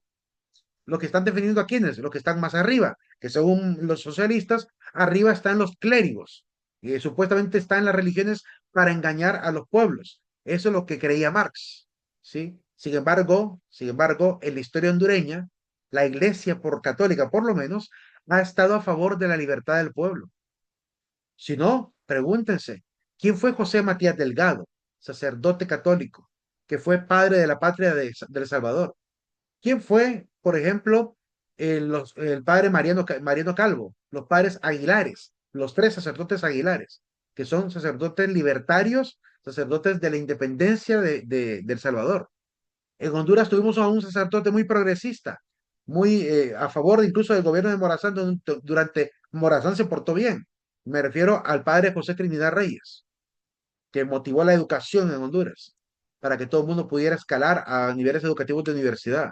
Los que están defendiendo a quienes, los que están más arriba, que según los socialistas, arriba están los clérigos, y supuestamente están las religiones para engañar a los pueblos. Eso es lo que creía Marx, ¿sí? Sin embargo, en la historia hondureña, la iglesia por católica, por lo menos, ha estado a favor de la libertad del pueblo. Si no, pregúntense, ¿quién fue José Matías Delgado, sacerdote católico, que fue padre de la patria de El Salvador? ¿Quién fue, por ejemplo, el padre Mariano Calvo, los padres Aguilares, los 3 sacerdotes Aguilares, que son sacerdotes libertarios, sacerdotes de la independencia de El Salvador? En Honduras tuvimos a un sacerdote muy progresista, muy a favor incluso del gobierno de Morazán, durante Morazán se portó bien. Me refiero al padre José Trinidad Reyes, que motivó la educación en Honduras para que todo el mundo pudiera escalar a niveles educativos de universidad.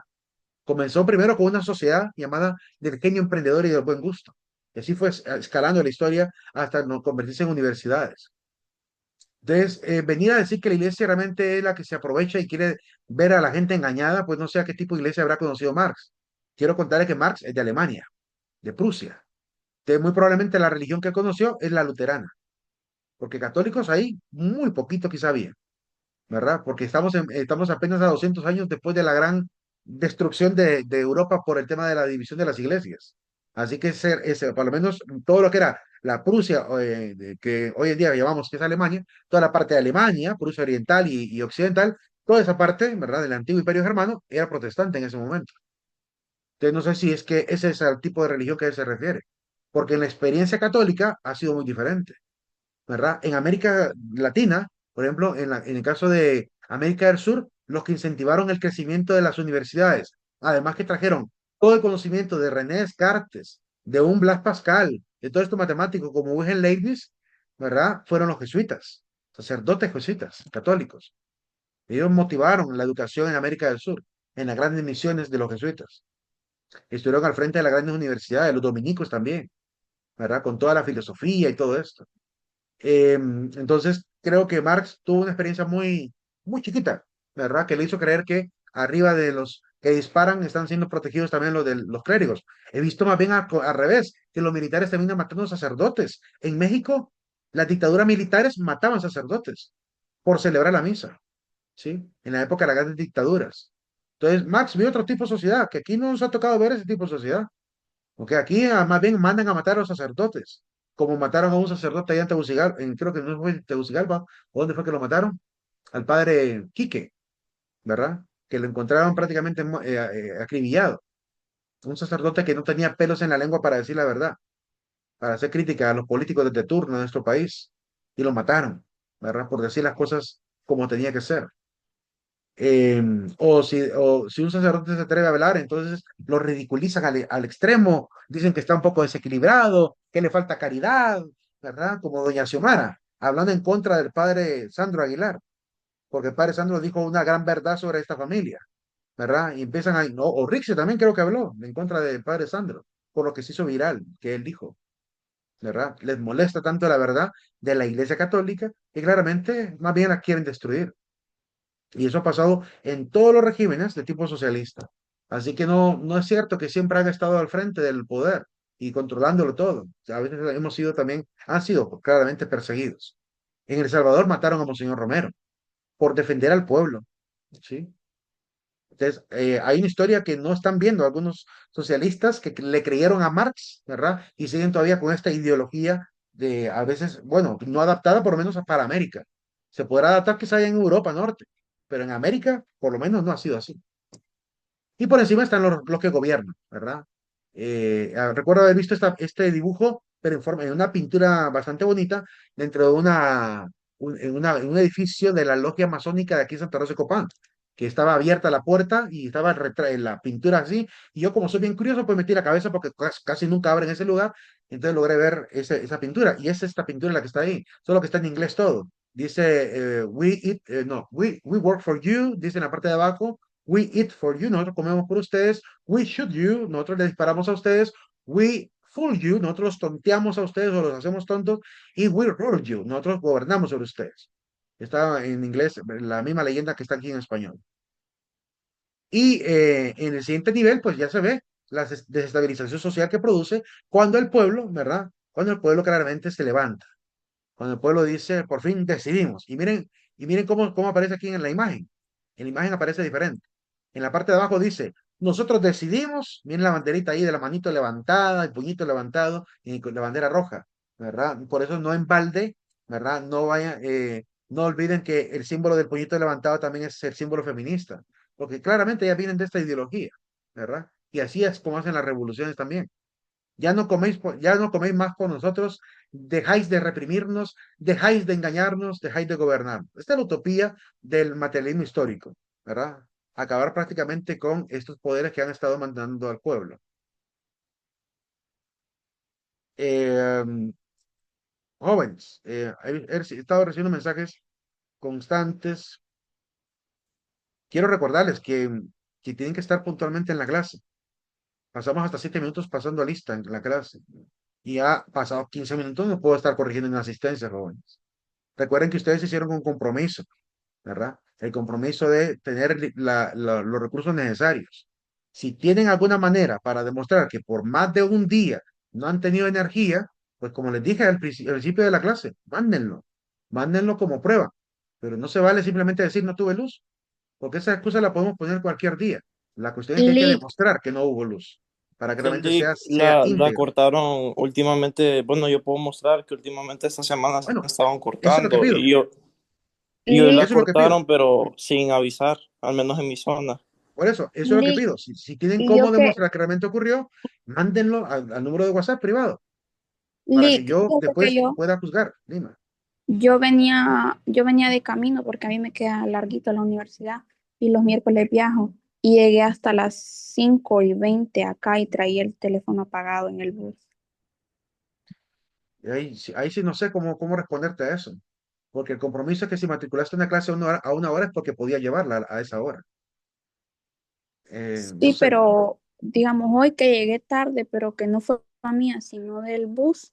Comenzó primero con una sociedad llamada del genio emprendedor y del buen gusto. Y así fue escalando la historia hasta no convertirse en universidades. Entonces, venir a decir que la iglesia realmente es la que se aprovecha y quiere ver a la gente engañada, pues no sé a qué tipo de iglesia habrá conocido Marx. Quiero contarle que Marx es de Alemania, de Prusia. Entonces, muy probablemente la religión que conoció es la luterana, porque católicos ahí muy poquito quizá había, ¿verdad? Porque estamos apenas a 200 años después de la gran destrucción de Europa por el tema de la división de las iglesias. Así que por lo menos todo lo que era la Prusia, que hoy en día llamamos que es Alemania, toda la parte de Alemania, Prusia Oriental y Occidental, toda esa parte, ¿verdad? Del antiguo Imperio Germano era protestante en ese momento. Entonces no sé si es que ese es el tipo de religión que él se refiere, porque en la experiencia católica ha sido muy diferente. ¿Verdad? En América Latina, por ejemplo, en el caso de América del Sur, los que incentivaron el crecimiento de las universidades, además que trajeron todo el conocimiento de René Descartes, de un Blas Pascal, de todo esto matemático como Wilhelm Leibniz, ¿verdad? Fueron los jesuitas, sacerdotes jesuitas, católicos. Ellos motivaron la educación en América del Sur, en las grandes misiones de los jesuitas. Estuvieron al frente de las grandes universidades, los dominicos también, ¿verdad? Con toda la filosofía y todo esto. Entonces, creo que Marx tuvo una experiencia muy, muy chiquita, ¿verdad? Que le hizo creer que arriba de los que disparan están siendo protegidos también los de los clérigos. He visto más bien al revés, que los militares terminan matando sacerdotes. En México, las dictaduras militares mataban sacerdotes por celebrar la misa, ¿sí? En la época de las grandes dictaduras. Entonces, Marx vio otro tipo de sociedad, que aquí no nos ha tocado ver ese tipo de sociedad. Porque aquí más bien mandan a matar a los sacerdotes, como mataron a un sacerdote allá en Tegucigalpa, creo que no fue en Tegucigalpa, ¿o dónde fue que lo mataron? Al padre Quique, ¿verdad? Que lo encontraron prácticamente acribillado. Un sacerdote que no tenía pelos en la lengua para decir la verdad, para hacer crítica a los políticos de turno de nuestro país, y lo mataron, ¿verdad? Por decir las cosas como tenía que ser. O si un sacerdote se atreve a hablar, entonces lo ridiculizan al extremo, dicen que está un poco desequilibrado, que le falta caridad, ¿verdad? Como doña Xiomara, hablando en contra del padre Sandro Aguilar, porque el padre Sandro dijo una gran verdad sobre esta familia, ¿verdad? Y empiezan a, no, o Rixi también creo que habló en contra del padre Sandro, por lo que se hizo viral, que él dijo, ¿verdad? Les molesta tanto la verdad de la Iglesia Católica que claramente más bien la quieren destruir. Y eso ha pasado en todos los regímenes de tipo socialista. Así que no es cierto que siempre han estado al frente del poder y controlándolo todo. A veces hemos sido también, han sido claramente perseguidos. En El Salvador mataron a Monseñor Romero por defender al pueblo, ¿sí? Entonces, hay una historia que no están viendo algunos socialistas que le creyeron a Marx, ¿verdad? Y siguen todavía con esta ideología de, a veces, bueno, no adaptada por lo menos para América. Se podrá adaptar quizá en Europa Norte, pero en América por lo menos no ha sido así. Y por encima están los que gobiernan, ¿verdad? Recuerdo haber visto este dibujo, pero en una pintura bastante bonita, dentro de en un edificio de la logia masónica de aquí en Santa Rosa de Copán, que estaba abierta la puerta y estaba la pintura así. Y yo, como soy bien curioso, pues metí la cabeza porque casi nunca abren ese lugar. Entonces logré ver esa pintura. Y es esta pintura la que está ahí, solo que está en inglés todo. Dice, no, we work for you, dice en la parte de abajo. We eat for you, nosotros comemos por ustedes. We shoot you, nosotros les disparamos a ustedes. We fool you, nosotros los tonteamos a ustedes o los hacemos tontos. Y we rule you, nosotros gobernamos sobre ustedes. Está en inglés la misma leyenda que está aquí en español. Y en el siguiente nivel, pues ya se ve la desestabilización social que produce cuando el pueblo, ¿verdad? Cuando el pueblo claramente se levanta. Cuando el pueblo dice, por fin decidimos. Y miren cómo aparece aquí en la imagen. En la imagen aparece diferente. En la parte de abajo dice, nosotros decidimos, miren la banderita ahí de la manito levantada, el puñito levantado y con la bandera roja, ¿verdad? Por eso no en balde, ¿verdad? No olviden que el símbolo del puñito levantado también es el símbolo feminista, porque claramente ya vienen de esta ideología, ¿verdad? Y así es como hacen las revoluciones también. Ya no coméis más por nosotros, dejáis de reprimirnos, dejáis de engañarnos, dejáis de gobernarnos. Esta es la utopía del materialismo histórico, ¿verdad? Acabar prácticamente con estos poderes que han estado mandando al pueblo. Eh, Jóvenes, he estado recibiendo mensajes constantes. Quiero recordarles que tienen que estar puntualmente en la clase. Pasamos hasta 7 minutos pasando lista en la clase. y ya pasados 15 minutos no puedo estar corrigiendo en asistencia, jóvenes. Recuerden que ustedes hicieron un compromiso, ¿verdad? El compromiso de tener los recursos necesarios. Si tienen alguna manera para demostrar que por más de un día no han tenido energía, pues como les dije al principio de la clase, mándenlo, mándenlo como prueba, pero no se vale simplemente decir no tuve luz, porque esa excusa la podemos poner cualquier día. La cuestión es que hay que Lick, demostrar que no hubo luz, para que Sí, realmente Lick, sea la íntegro. cortaron últimamente. Bueno, yo puedo mostrar que últimamente esta semana se Bueno, estaban eso es lo que cortando pido, y hoy la Lick, eso es lo que pido. cortaron, pero sin avisar, al menos en mi zona. Por eso es lo que Lick, pido. Si tienen Y yo cómo que, demostrar que realmente ocurrió, mándenlo al número de WhatsApp privado para que Lick, yo fíjate que después pueda juzgar. Dime. yo venía de camino porque a mí me queda larguito la universidad y los miércoles viajo y llegué hasta las 5:20 acá y traía el teléfono apagado en el bus. Y ahí sí no sé cómo responderte a eso. Porque el compromiso es que si matriculaste una clase a una hora es porque podía llevarla a esa hora. No Sí, sé. pero digamos hoy que llegué tarde, pero que no fue mía, sino del bus.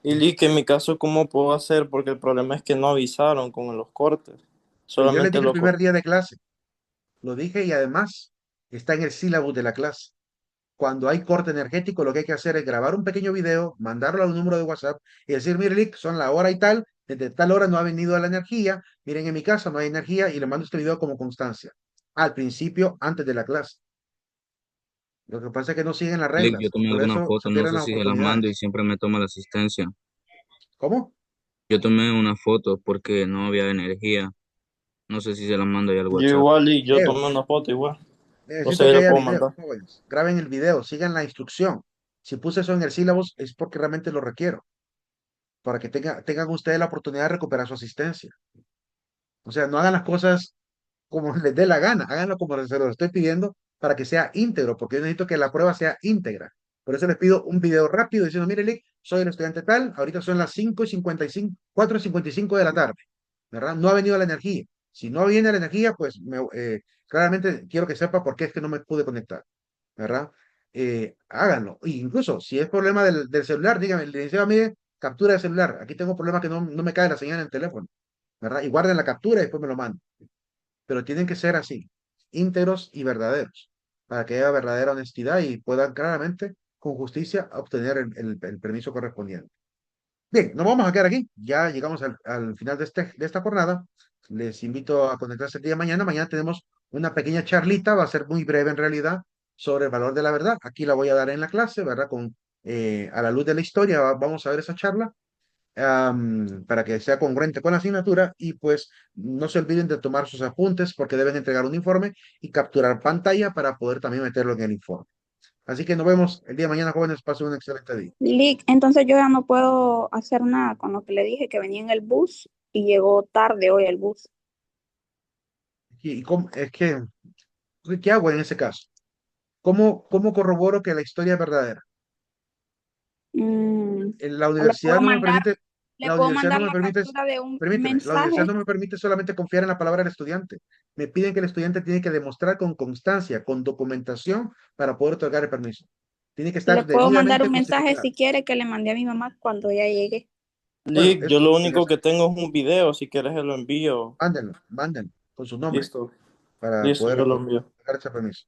Y Lick, en mi caso, ¿cómo puedo hacer? Porque el problema es que no avisaron con los cortes. Pues yo les Solamente dije el lo primer cortaron. día de clase. Lo dije y además está en el sílabus de la clase. Cuando hay corte energético, lo que hay que hacer es grabar un pequeño video, mandarlo al número de WhatsApp y decir, mire, Lick, son la hora y tal, desde tal hora no ha venido la energía, miren, en mi casa no hay energía y le mando este video como constancia. Al principio, antes de la clase. Lo que pasa es que no siguen las Lick, yo reglas y tomé por algunas eso se fotos, no pierden sé las si se las mando y oportunidades. siempre me toma la asistencia. ¿Cómo? Yo tomé unas fotos porque no había energía. No sé si se las mando ahí al Yo WhatsApp. igual, Lick, yo tomé Videos. una foto igual. No Necesito sé, que le haya puedo videos, mandar. jóvenes. Graben el video, sigan la instrucción. Si puse eso en el sílabus es porque realmente lo requiero, para que tengan ustedes la oportunidad de recuperar su asistencia. O sea, no hagan las cosas como les dé la gana, háganlo como se lo estoy pidiendo para que sea íntegro, porque yo necesito que la prueba sea íntegra. Por eso les pido un video rápido diciendo, mire, Lick, soy el estudiante tal, ahorita son las 5:55, 4:55 de la tarde, ¿verdad? No ha venido la energía. Si no viene la energía, pues claramente quiero que sepa por qué es que no me pude conectar, ¿verdad? Háganlo. E incluso, si es problema del celular, díganme, licenciado, mire, captura de celular. Aquí tengo problema que no me cae la señal en el teléfono, ¿verdad? Y guarden la captura y después me lo mandan, pero tienen que ser así, íntegros y verdaderos, para que haya verdadera honestidad y puedan claramente, con justicia, obtener el permiso correspondiente. Bien, nos vamos a quedar aquí. Ya llegamos al final de esta jornada. Les invito a conectarse el día de mañana. Mañana tenemos una pequeña charlita, va a ser muy breve en realidad, sobre el valor de la verdad. Aquí la voy a dar en la clase, ¿verdad? A la luz de la historia vamos a ver esa charla, para que sea congruente con la asignatura y pues no se olviden de tomar sus apuntes porque deben entregar un informe y capturar pantalla para poder también meterlo en el informe. Así que nos vemos el día de mañana, jóvenes. Pasen un excelente día. Lick, entonces yo ya no puedo hacer nada con lo que le dije que venía en el bus y llegó tarde hoy el bus. Es que, ¿qué hago en ese caso? ¿Cómo corroboro que la historia es verdadera? Mm, La o universidad no me permite, le la puedo universidad no mandar me la permite, captura de un permíteme, la universidad mensaje. no me permite solamente confiar en la palabra del estudiante. Me piden que el estudiante tiene que demostrar con constancia, con documentación, para poder otorgar el permiso. Tiene que Le estar puedo mandar debidamente un mensaje justificado. si quiere que le mandé a mi mamá cuando ya llegue. Bueno, Lick, yo eso lo se único les- que tengo es un video, si quieres se lo envío. mándenlo con su nombre Listo, para listo, poder yo lo envío. otorgar ese permiso.